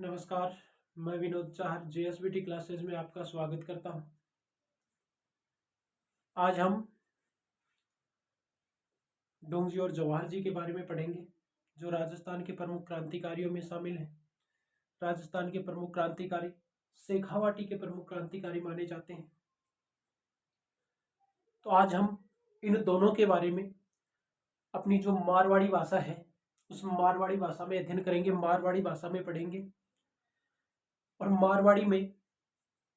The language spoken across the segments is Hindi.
नमस्कार। मैं विनोद चाहर जेएसबीटी क्लासेज में आपका स्वागत करता हूं। आज हम डोंगजी और जवाहर जी के बारे में पढ़ेंगे, जो राजस्थान के प्रमुख क्रांतिकारियों में शामिल हैं। राजस्थान के प्रमुख क्रांतिकारी शेखावाटी के प्रमुख क्रांतिकारी माने जाते हैं। तो आज हम इन दोनों के बारे में अपनी जो मारवाड़ी भाषा है उस मारवाड़ी भाषा में अध्ययन करेंगे, मारवाड़ी भाषा में पढ़ेंगे। और मारवाड़ी में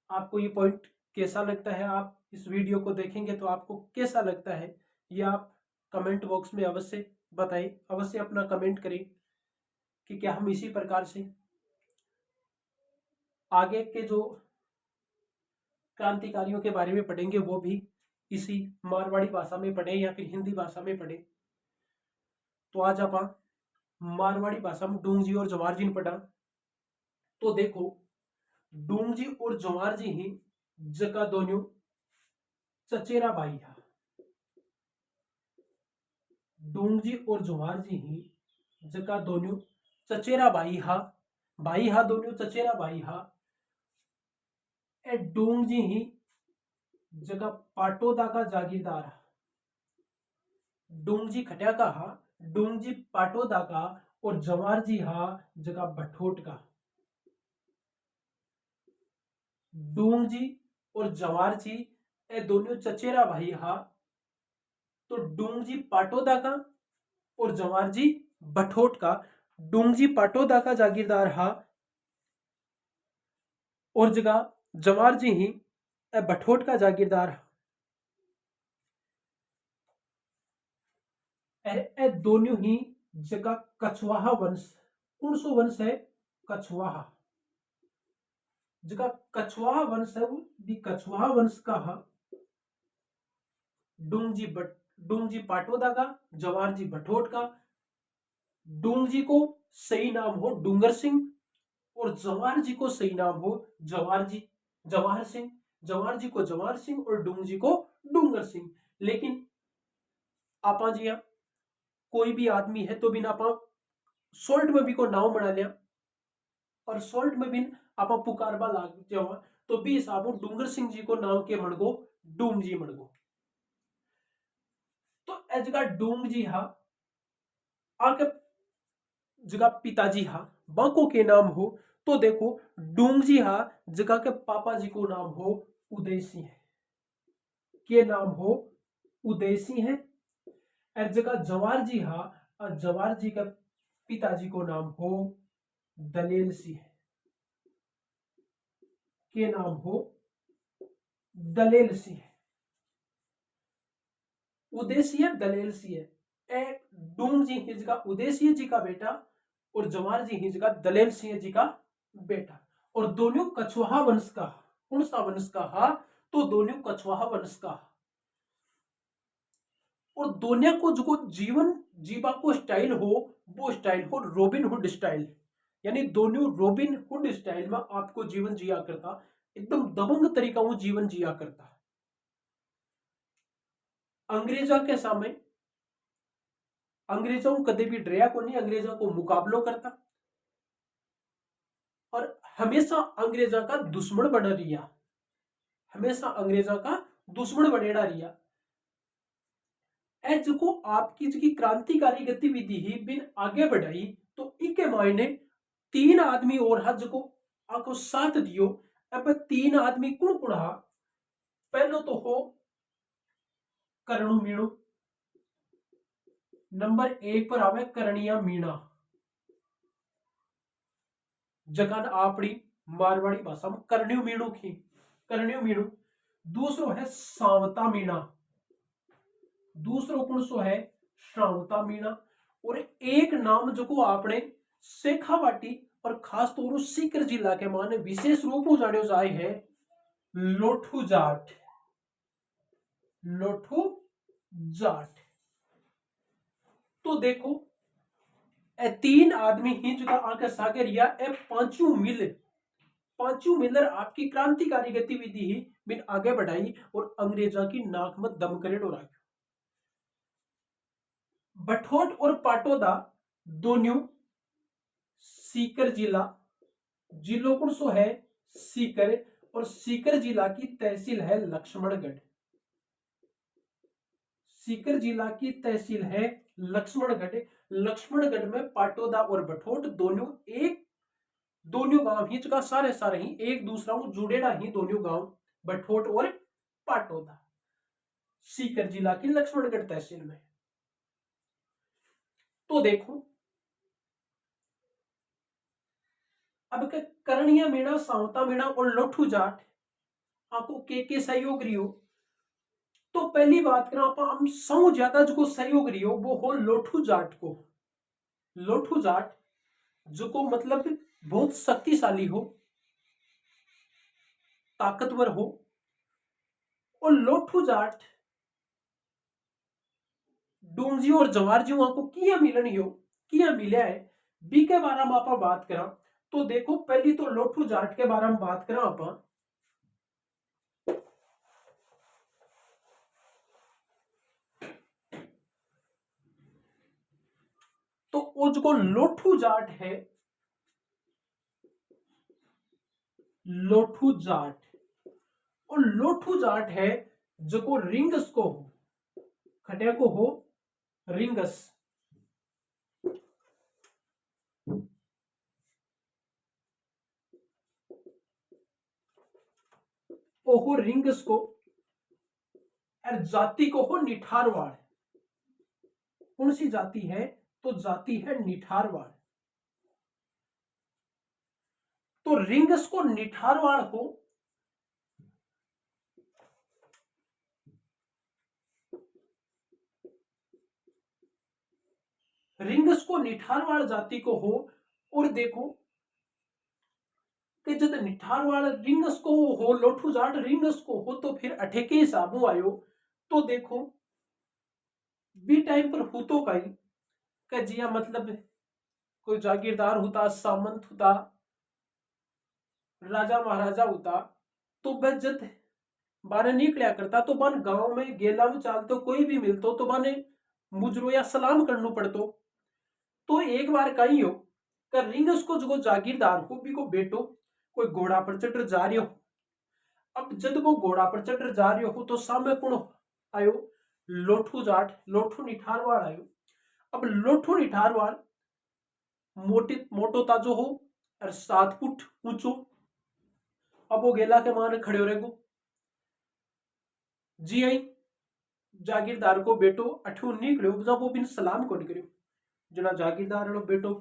आपको ये पॉइंट कैसा लगता है, आप इस वीडियो को देखेंगे तो आपको कैसा लगता है, ये आप कमेंट बॉक्स में अवश्य बताएं। अवश्य अपना कमेंट करें कि क्या हम इसी प्रकार से आगे के जो क्रांतिकारियों के बारे में पढ़ेंगे वो भी इसी मारवाड़ी भाषा में पढ़ें या फिर हिंदी भाषा में पढ़ें। तो आज आप मारवाड़ी भाषा में डूंगजी और जवाहर जी ने पढ़ा। तो देखो, डूंगजी और जवाहर जी ही जका दोनों चचेरा भाई है। डूंगजी और जवाहर जी ही जका दोनों चचेरा भाई हा दोनों चचेरा भाई हा। ए डूंगजी ही जका पाटोदा का जागीरदार हा। डूंगजी खटिया का हा, डूंगजी पाटोदा का, और जवाहर जी हा जका भठोट का। डूंगजी और जवाहर जी ए दोनों चचेरा भाई हा। तो डूंगजी पाटोदा का और जवाहर जी भठोट का। डूंगजी पाटोदा का जागीरदार हा और जगह जवाहर जी ही भठोट का जागीरदार हा। ए दोनों ही जगह कछवाहा वंश, कौन सो वंश है? कछवाहा। जगह कछवाहा वंश है वो कछवाहा वंश का हा। डूंगजी पाटोदा का, जवाहर जी भठोट का। डूंगजी को सही नाम हो डूंगर सिंह और जवाहर जी को सही नाम हो जवाहर सिंह। जवाहर जी को जवाहर सिंह और डूंगजी को डूंगर सिंह। लेकिन आपा जी कोई भी आदमी है तो बिना आप शॉर्ट में भी को नाम बना लिया और शॉर्ट में भी आप पुकारबा लाग जाओ तो भी हिसाब डूंगर सिंह जी को नाम के मणगो डूंग जी मणगो। तो ए जगह डूंग जी हा आके जगह पिताजी हा बाको के नाम हो। तो देखो, डूंग जी हा जगह के पापा जी को नाम हो उदय सिंह है, के नाम हो उदय सिंह है। और जगह जवाहर जी हा और जवाहर जी के पिताजी को नाम हो दलेल सिंह है, के नाम हो दलेल सिंह है। उदयसिंह दलेल सिंह ए डूंग जी हिज का उदयसिंह जी का बेटा और जवाहर जी हिज का दलेल सिंह जी का बेटा। और दोनों कछवाहा वंश का। कौन सा वंश का हा? तो दोनों कछवाहा वंश का। और दोनों को जो जीवन जीवा को स्टाइल हो वो स्टाइल हो रॉबिन हुड स्टाइल, यानी दोनों रॉबिन हुड स्टाइल में आपको जीवन जिया करता, एकदम दबंग तरीका वो जीवन जिया करता। अंग्रेजा के सामने अंग्रेजों को कभी भी डरिया को नहीं, अंग्रेजों को मुकाबलो करता और हमेशा अंग्रेजा का दुश्मन बना रिया, हमेशा अंग्रेजा का दुश्मन बनेड़ा रिया। ए जो आपकी जो क्रांतिकारी गतिविधि ही बिन आगे बढ़ाई तो इके मायने तीन आदमी और हा जो आपको साथ दियो। अब तीन आदमी कुण कुण हा? पहलो तो हो करणु मीणु, नंबर एक पर आवे करणिया मीणा, जगन आपड़ी मारवाड़ी भाषा में करण्यु मीणु की करण्यु मीणु। दूसरो है सावता मीणा, दूसरो कौन सो है? श्रावता मीणा। और एक नाम जो आपने शेखावाटी और खास तौर सीकर जिला के माने विशेष रूप में जाने जाए है लोठू जाट, लोठू जाट। तो देखो, ए तीन आदमी ही जो आके सागर या ए पांचों मिलर आपकी क्रांतिकारी गतिविधि ही बिन आगे बढ़ाई और अंग्रेजा की नाक में दम करे डोरा। भठोट और पाटोदा दोनों सीकर जिला जिलों कौन सो है सीकर, और सीकर जिला की तहसील है लक्ष्मणगढ़। सीकर जिला की तहसील है लक्ष्मणगढ़। लक्ष्मणगढ़ में पाटोदा और बठोट दोनों गांव ही जगह सारे सारे ही एक दूसरा जुड़ेड़ा ही दोनों गांव, बठोट और पाटोदा, सीकर जिला की लक्ष्मणगढ़ तहसील में। तो देखो अब करणिया मीणा, सावता मीणा और लोठू जाट आपको के सहयोग रियो। तो पहली बात करें आप, हम सौ ज्यादा जो सहयोग रियो वो हो लोठू जाट को। लोठू जाट जो को मतलब बहुत शक्तिशाली हो, ताकतवर हो, और लोठू जाट डूंगजी और जवारजी को किया मिलन हो, किया मिला है, बी के बारे में आप बात करा। तो देखो पहली तो लोठू जाट के बारे में बात करा आप, तो वो जो लोठू जाट है, लोठू जाट, और लोठू जाट है जो को रिंगस को हो, खटिया को हो रिंगस, ओ हो रिंगस को, और जाति को हो निठारवाड़। कौन सी जाति है? तो जाति है निठारवाड़। तो रिंगस को निठारवाड़ हो, रिंगस को निठारवाड़ जाति को हो। और देखो कि जब निठारवाड़ रिंगस को हो, लोठू जाट रिंगस को हो, तो फिर अठे के हिसाबों आयो। तो देखो बी टाइम पर हूं तो कई जिया मतलब कोई जागीरदार होता, सामंत होता, राजा महाराजा होता, तो वह जब बाने निकलिया करता तो बन गांव में गेला में चालतो कोई भी मिलतो तो बाने मुजरो या सलाम करनो पड़तो। तो एक बार कही हो कर रिंगस को जो जागीरदार हो भी को बेटो कोई घोड़ा पर चढ़ जा रही हो। अब जब वो घोड़ा पर चढ़ जा रही हो तो सामने कौन आयो? लोठू जाट, लोठू निठारवाड़ आयो। अब लोठू निठारवाड़ मोटो ताजो हो और 7 फुट ऊंचो। अब वो गेला के माने खड़े हो रहेगो, जी आई जागीरदार को बेटो अठू निकलो जब वो बिन सलाम को निकलो। जना जागीरदार लो बेटो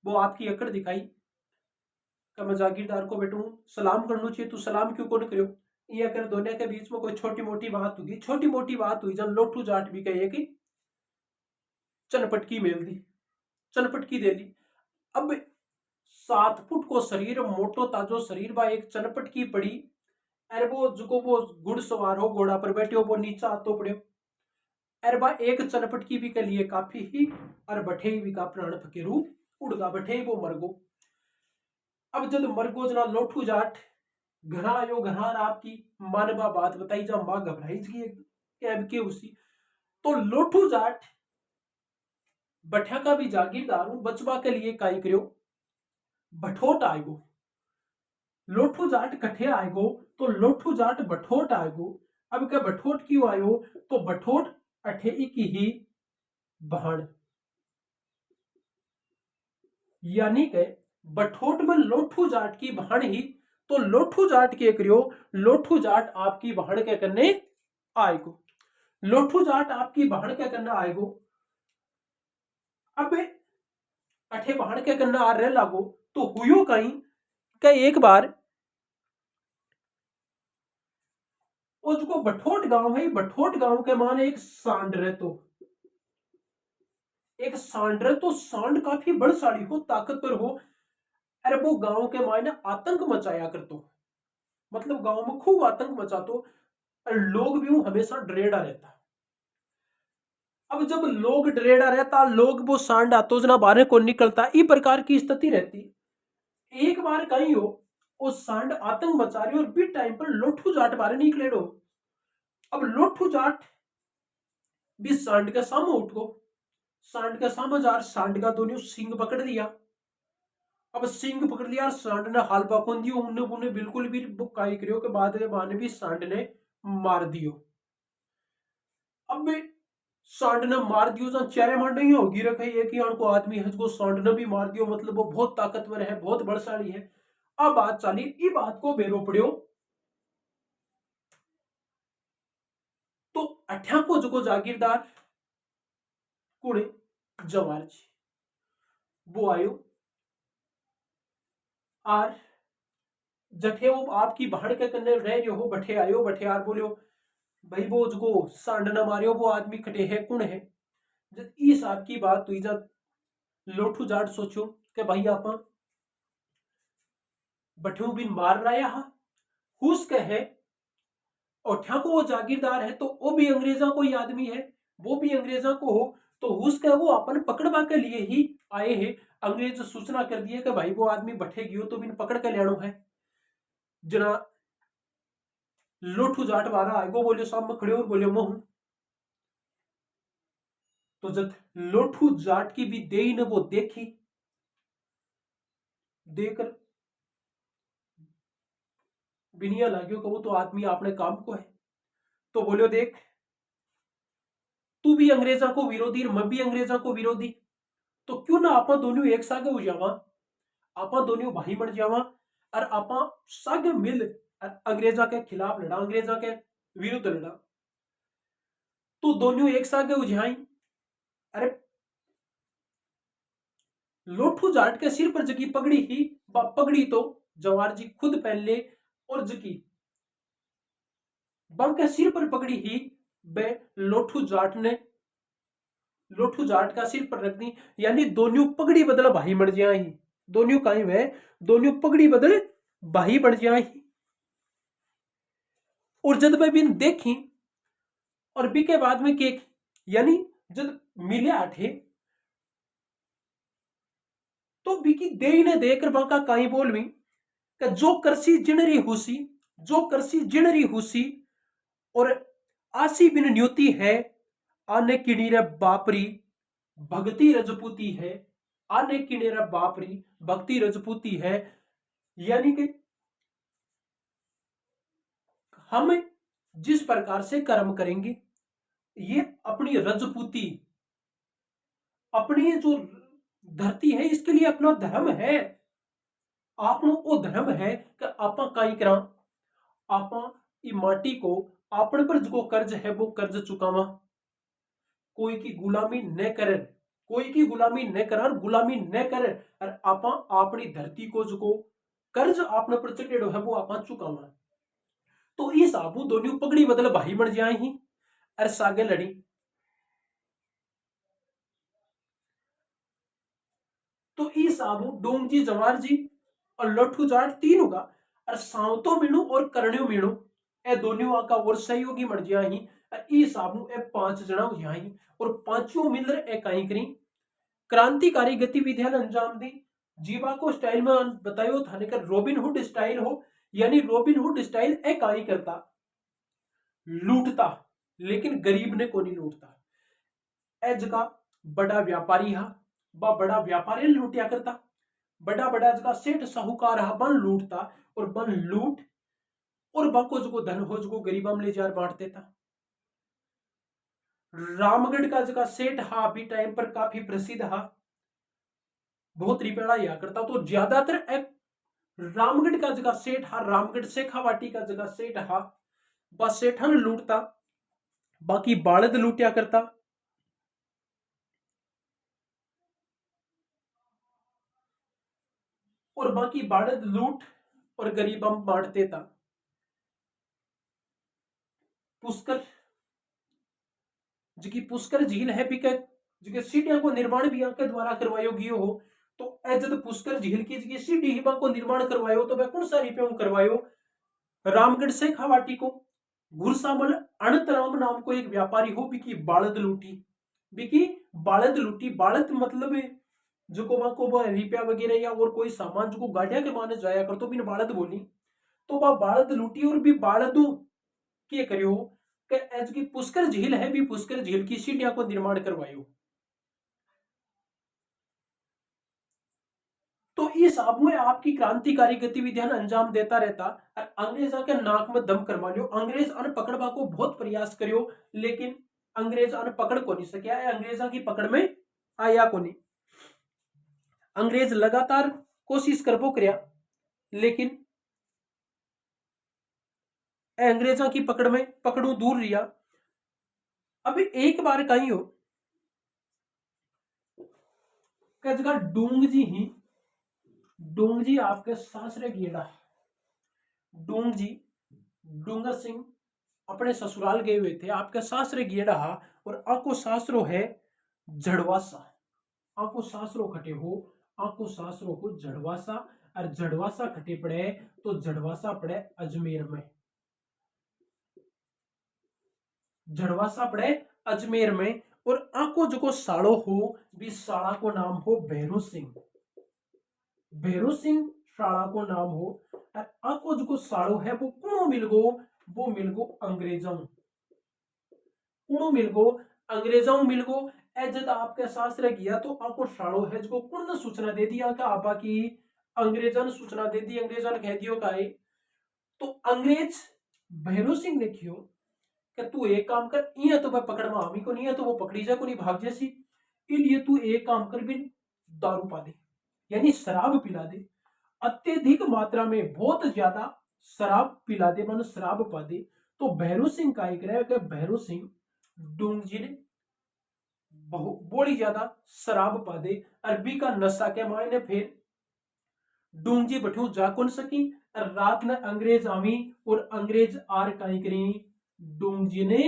वो आपकी अकड़ दिखाई कि मैं जागीरदार को बेटो सलाम करना चाहिए, तू सलाम क्यों कौन करो? ये अगर दोनों के बीच में कोई छोटी मोटी बात होगी, छोटी मोटी बात हुई जब लोठू जाट भी कहे कि चनपटकी मेल दी, चनपटकी दे दी। अब 7 फुट को शरीर, मोटो ताजो शरीर बा एक चनपटकी पड़ी, अरे वो जो वो घुड़सवार हो घोड़ा पर बैठे हो वो नीचा आतो पड़े, अरे बा एक चनपटकी भी के लिए काफी ही, और बठे भी का प्राण फकेरू उड़गा, बठे वो मरगो। अब जब मरगो जना लोठू जाट घरा आयो, घर आपकी मानवा बात बताई जा, मां घबराई के उसी। तो लोठू जाट बठा का भी जागीरदार हूं, बचवा के लिए काई करो बठोट आएगो। लोठू जाट कठे आएगो? तो लोठू जाट बठोट आएगो। अब क्या बठोट क्यों आयो? तो बठोट अठे की ही बहन, यानी के बठोट में लोठू जाट की बहन ही। तो लोठू जाट के करियो, लोठू जाट आपकी बहन के करने आएगो, लोठू जाट आपकी बहन के करने आएगो। अब अठे बहन के करने आ रहे लागो तो हुयो कहीं के एक बार वो जो बठोट गांव है, बठोट गांव के माने एक सांड रहतो, एक सांड रहे। तो सांड काफी बलशाली हो, ताकतवर हो, अरे वो गांव के मायने आतंक मचाया करतो, मतलब गांव में खूब आतंक मचातो, और लोग भी हमेशा डरेड़ा रहता। अब जब लोग डरेड़ा रहता, लोग वो सांड आतो जना बाहर को निकलता, इस प्रकार की स्थिति रहती। एक बार कहीं हो वो सांड आतंक मचा रही और बीच टाइम पर लोठू जाट बाहर निकले रो। अब लोठू जाट भी सांड के सामने उठ गो, सांड के सामने जा, सांड का दोनों सिंग पकड़ दिया। अब सिंह पकड़ लिया और सांड ने हाल पाकोन दियो, उन्हें उन्हें बिल्कुल भी काई करियो के बाद के बाने भी सांड ने मार दियो। अब सांड ने मार दियो जो चारे मार नहीं होगी रखे ये कि उनको आदमी है जो सांड ने भी मार दियो, मतलब वो बहुत ताकतवर है, बहुत बलशाली है। अब बात चाली ई बात को बेरो पड़ियो तो अठ्या को जो जागीरदार कुड़े जवार जी वो आयो आर जठे वो आपकी भाड़ के कन्ने रह रहे हो, बठे आयो, बठे आर बोलियो भाई वो जो सांड न मारियो वो आदमी खटे है कुण है। जब इस आपकी बात हुई, जब लोठू जाट सोचो कि भाई आप बठू बिन मार रहा है हुस कहे और ठा को वो जागीरदार है तो वो भी अंग्रेजा को ही आदमी है, वो भी अंग्रेजा को हो तो हुस कहे वो अपन पकड़वा के लिए ही आए हैं। अंग्रेज सूचना कर दिए कि भाई वो आदमी बठे गयो तो बिन पकड़ के लेनो है। जना लोठू जाट वाला आएगो बोलियो सामने खड़े और बोलियो मैं हूं। तो जब लोठू जाट की भी देई ने वो देखी, देखकर बिनिया लाग्यो कि वो तो आदमी आपने काम को है। तो बोलियो देख तू भी अंग्रेजा को विरोधी मैं भी अंग्रेजा को विरोधी, तो क्यों ना आप दोनों एक सागे हो जावा, आप दोनों भाई बन जावा और आप सागे मिल अंग्रेजा के खिलाफ लड़ा, अंग्रेजा के विरुद्ध लड़ा। तो दोनों एक सागे हो जाए। अरे लोठू जाट के सिर पर जगी पगड़ी ही पगड़ी तो जवार जी खुद पहन ले और जकी बम के सिर पर पगड़ी ही बे लोठू जाट का सिर पर रख दी, यानी दोनों पगड़ी बदल भाई बन जाए ही, दोनों कहीं वे दोनों पगड़ी बदल भाई बन जाए ही। और जब वे बिन देखी और बी के बाद में केक यानी जब मिले आठे तो बिकी देई ने देखकर बाका काई बोलवी कि जो करसी जिनरी हुसी, जो करसी जिनरी हुसी और आसी बिन न्योती है आने किणीरे बापरी भक्ति रजपूती है, आने किणीरे बापरी भक्ति रजपूती है। यानी कि हम जिस प्रकार से कर्म करेंगे ये अपनी रजपूती अपनी जो धरती है इसके लिए अपना धर्म है। आपनो वो धर्म है कि आपा काई करा आपा ई माटी को आपन पर जो कर्ज है वो कर्ज चुकावा, कोई की गुलामी न करे, कोई की गुलामी न कर गुलामी न करे और आपा अपनी धरती को जो कर्ज आपने पर चढ़ेड़ो है वो आपा चुकावा। तो इस आबू दोनों पगड़ी बदल भाई बन जाए ही और सागे लड़ी। तो इस आबू डोंग जी जवार जी और लठू जाट तीन होगा और सावतो मीणु और करण्यो मीणु ए दोनों आका और सहयोगी बन जाए ही और इस आबू ए पांच जना हो जाए और पांचों मिलकर ए काई करी क्रांतिकारी गतिविधियां अंजाम दी। जीवा को स्टाइल में बतायो थाने का रॉबिन हुड स्टाइल हो, यानी रॉबिन हुड स्टाइल ए काई करता लूटता लेकिन गरीब ने को नहीं लूटता। ए जगह बड़ा व्यापारी हा बा बड़ा व्यापारी लूटिया करता, बड़ा बड़ा जगह सेठ साहूकार हा बन लूटता और बन लूट और बाको जो धन हो जो गरीबा में ले जार बांट देता। रामगढ़ का जगह सेठ हा अभी टाइम पर काफी प्रसिद्ध हा, बहुत रिपेड़ा या करता। तो ज्यादातर एक रामगढ़ का जगह सेठ हा, रामगढ़ शेखावाटी का जगह सेठ हा बस सेठन लूटता, बाकी बालद लूटिया करता। और बाकी बालद लूट और गरीबम बांट देता। पुष्कर जी पुष्कर झील है बिके जी सीटियां को निर्माण भी के द्वारा करवायो गयो हो। तो जब पुष्कर झील की जी सीटी हिबा को निर्माण करवायो तो वह कौन सा रुपयों करवायो रामगढ़ से खावाटी को घुरसामल अनंतराम नाम को एक व्यापारी हो बिकी बालद लूटी, बिकी बालद लूटी। बालद मतलब जो को वहां को रुपया वगैरह या और कोई सामान जो को गाड़िया के माने जाया कर तो बिन बालद बोली। तो वह बालद लूटी और भी बालदू के करियो कि एज की पुष्कर झील है भी पुष्कर झील की सीढ़ियां को निर्माण करवायो। तो इस आप में आपकी क्रांतिकारी गतिविधियां अंजाम देता रहता और अंग्रेजा के नाक में दम करवा लियो। अंग्रेज अन पकड़वा को बहुत प्रयास करियो, लेकिन अंग्रेज अन पकड़ को नहीं सकिया, अंग्रेजा की पकड़ में आया को नहीं। अंग्रेज लगातार कोशिश करबो करया, लेकिन अंग्रेजा की पकड़ में पकड़ू दूर रिया। अभी एक बार कहीं हो जगह डूंग जी आपके सासरे गेड़ा डूंग जी डूंगर सिंह अपने ससुराल गए हुए थे, आपके सासरे गेड़ा और आको सासरो है जड़वासा। आको सासरो खटे हो, आको सासरो को जड़वासा, और जड़वासा खटे पड़े तो जड़वासा पड़े अजमेर में। जड़वासा पड़े अजमेर में। और आको जो साड़ो हो भी साड़ा को नाम हो भैरू सिंह। भैरू सिंह साड़ा को नाम हो। और आको जो साड़ो है वो कुणो मिलगो, वो मिलगो अंग्रेजों। कुणो मिलगो अंग्रेजों मिलगो। जब आपके सासरे गया तो आपको साड़ो है जो कुण ने सूचना दे दिया कि आपा की अंग्रेजों ने सूचना दे दी। अंग्रेजों ने कह दियो का तो अंग्रेज भैरू सिंह ने कियो कि तू एक काम कर, इं तो पकड़ में आवी को नहीं है तो वो पकड़ी जा को नहीं भाग जैसी, इसलिए तू एक काम कर भी दारू पा दे, यानी शराब पिला दे। अत्यधिक मात्रा में बहुत ज्यादा शराब पिला दे, मानो शराब पा दे। तो भैरू सिंह का एक रहा कि भैरू सिंह डूंग जी ने बड़ी ज्यादा शराब पा दे। अरबी का नशा के मायने फिर डूंग जी बठू जा कौन सकी। और रात में अंग्रेज आवी और अंग्रेज आर कहीं करी डूंग जी ने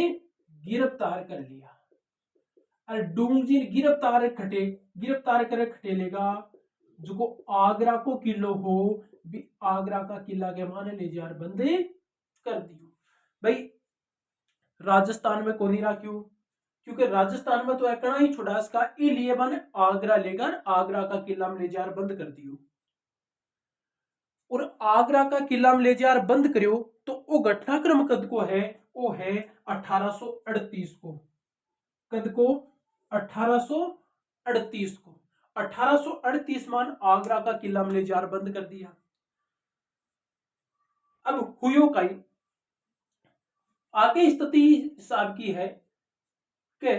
गिरफ्तार कर लिया। और डूंग जी गिरफ्तार करे खटे लेगा जो को आगरा को किलो हो भी आगरा का किला के माने ले जार बंदे कर दियो। भाई राजस्थान में कोनी राख्यू, क्योंकि राजस्थान में तो एकना ही छुड़ास का लिए बने आगरा लेकर आगरा का किला में ले जार बंद कर दियो। और आगरा का किला में ले जार बंद करियो तो वो घटनाक्रम कद को है, वो है 1838 को। कद को 1838 को। 1838 मान आगरा का किला में ले जार बंद कर दिया। अब हुयो कई आगे स्थिति हिसाब की है कि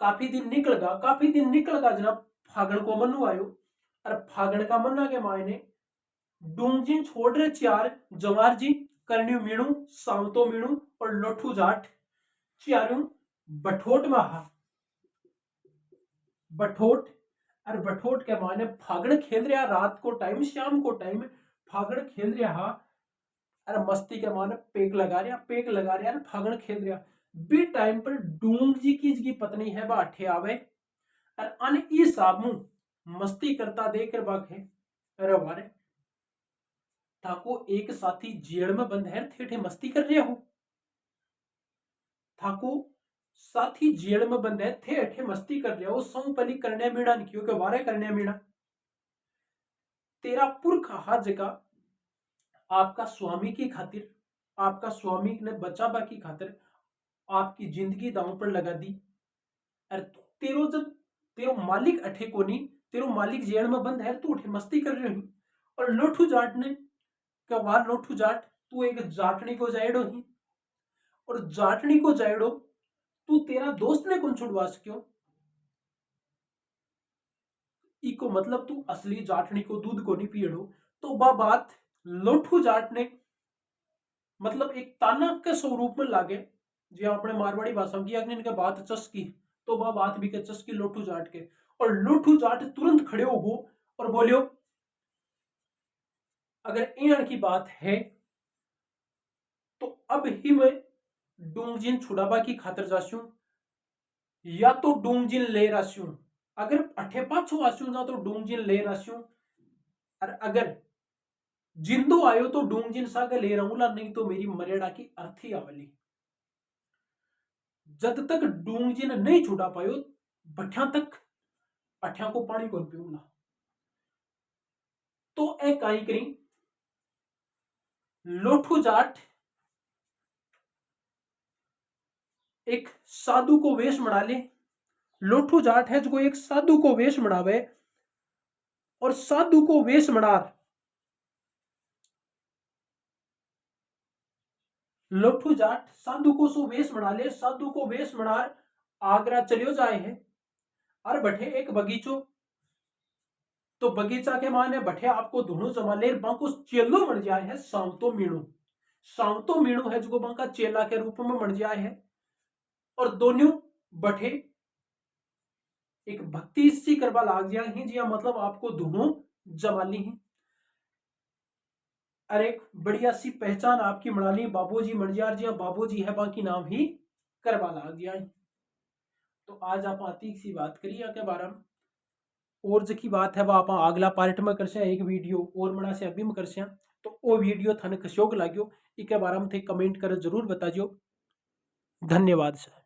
काफी दिन निकल गा जनाब फागण को मनु आयो। और फागण का मन्ना के मायने डूंगजिन छोड़ रहे चार जवार जी करन्यू मीणु सावतो मीणु और लोठू जाट चारू बठोट में बठोट। और बठोट के मायने फागण खेल रहा रात को टाइम, शाम को टाइम फागण खेल रहा। और मस्ती के माने पेक लगा रहा फागण खेल रहा। बी टाइम पर डूंग जी की पत्नी है बाठे आवे और अन ई साबू मस्ती करता देख बाखे अरे वारे थाको एक साथी जेल में बंद है थे मस्ती कर रहे हो। थाको साथी जेल में बंद है थे मस्ती कर रहे हो। सौ पली करने मीणा नहीं क्योंकि वारे करने मीणा तेरा पुरख हाथ जगह आपका स्वामी की खातिर, आपका स्वामी ने बचावा की खातिर आपकी जिंदगी दांव पर लगा दी। और तेरो जब तेरो मालिक अठे को नहीं, तेरो मालिक जेल में बंद है तू उठे मस्ती कर रही। और लोठू जाट ने क्या वार लोठू जाट तू एक जाटनी को जाएड़ो ही, और जाटनी को जाएड़ो तू तेरा दोस्त ने कौन छुड़वा सक्यो। इको मतलब तू असली जाटनी को दूध को नहीं पियड़ो। तो बा बात लोठू जाट ने मतलब एक ताना के स्वरूप में लागे जो अपने मारवाड़ी भाषा की अग्नि के बात चस्की तो वह बात भी के चस्की लोठू जाट के। और लोठू जाट तुरंत खड़े हो और बोलियो अगर इन की बात है तो अब ही मैं डूंगजिन छुड़ाबा की खातिर जास्यू या तो डूंगजिन ले रास्यू। अगर अठे पाछो आस्यू जा तो डूंगजिन ले रास्यू, और अगर जिंदो आयो तो डूंगजिन सागे ले रहूंगा, नहीं तो मेरी मर्यादा की अर्थी आवली। जब तक डूंगजिन नहीं छुड़ा पायो बठ्या तक अठ्या को पानी कौन पीऊंगा। तो ए काई करी लोठू जाट एक साधु को वेश बना ले। लोठू जाट है जो एक साधु को वेश बनावे और साधु को वेश मनार लोठू जाट साधु को सो वेश बना ले, साधु को वेश बनार आगरा चलियो जाए है। और बठे एक बगीचो, तो बगीचा के माने बठे आपको धुनो जमा ले, बांको चेलो बन जाए है सांवतो मीणु। सांवतो मीणु है जो बांका चेला के रूप में बन जाए है। और दोनों बठे एक भक्ति सी करवा लाग जाए ही, जिया मतलब आपको धुनो जमा ली ही। और एक बढ़िया सी पहचान आपकी बना ली, बाबूजी मणियार जी, बाबूजी है बाकी नाम ही करवा लाग जाए। तो आज आप आती सी बात करिए के बारे में, और जो की बात है वह आप अगला पार्ट में कर एक वीडियो और बना से अभी में कर। तो वो वीडियो थाने कशोक लाग्यो इके बारे में थे कमेंट कर जरूर बताजो। धन्यवाद सर।